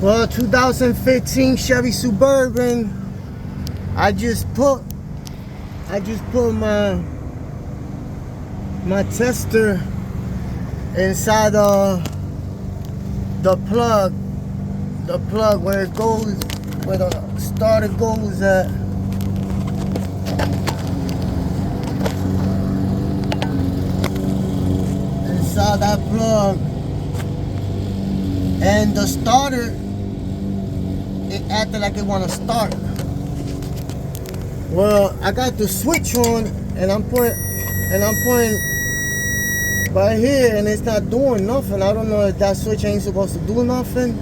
Well, 2015 Chevy Suburban. I just put my tester inside the plug where it goes, where the starter goes at. Inside that plug, and the starter, it acted like it want to start. Well, I got the switch on, and I'm pointing right here, and it's not doing nothing. I don't know if that switch ain't supposed to do nothing.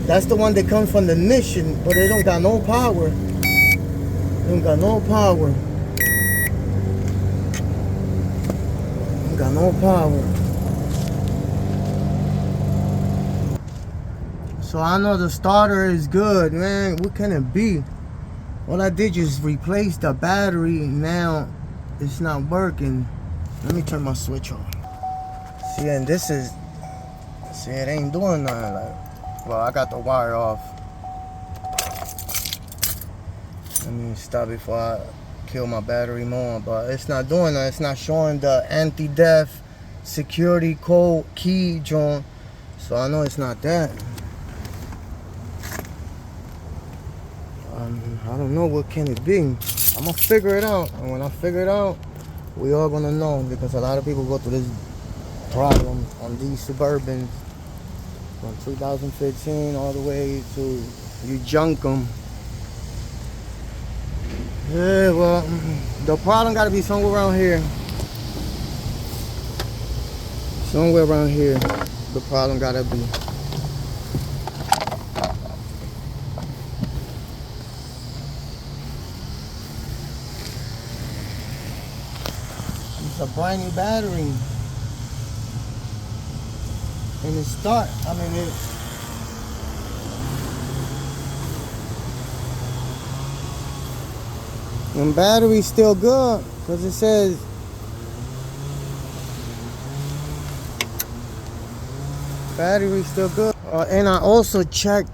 That's the one that comes from the ignition, but it don't got no power. It don't got no power. It got no power. So I know the starter is good, man. What can it be? All I did is replace the battery, and now it's not working. Let me turn my switch on. See, and this is, see, it ain't doing nothing. Well, I got the wire off. Let me stop before I kill my battery more, but it's not doing that. It's not showing the anti-theft security code key joint, so I know it's not that. I don't know, what can it be. I'm gonna figure it out, and when I figure it out, we all gonna know, because a lot of people go through this problem on these Suburbans from 2015 all the way to you junk them. Yeah, well, the problem gotta be somewhere around here. Somewhere around here, the problem gotta be. It's a brand new battery. And it start, I mean, and battery's still good, because it says battery's still good. And I also checked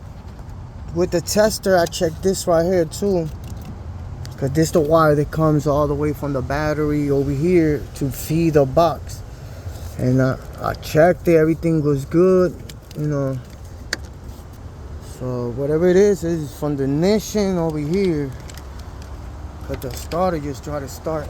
with the tester, I checked this right here too, because this is the wire that comes all the way from the battery over here to feed the box. And I checked it, everything was good, you know. So whatever it is from the ignition over here. But the starter just tried to start.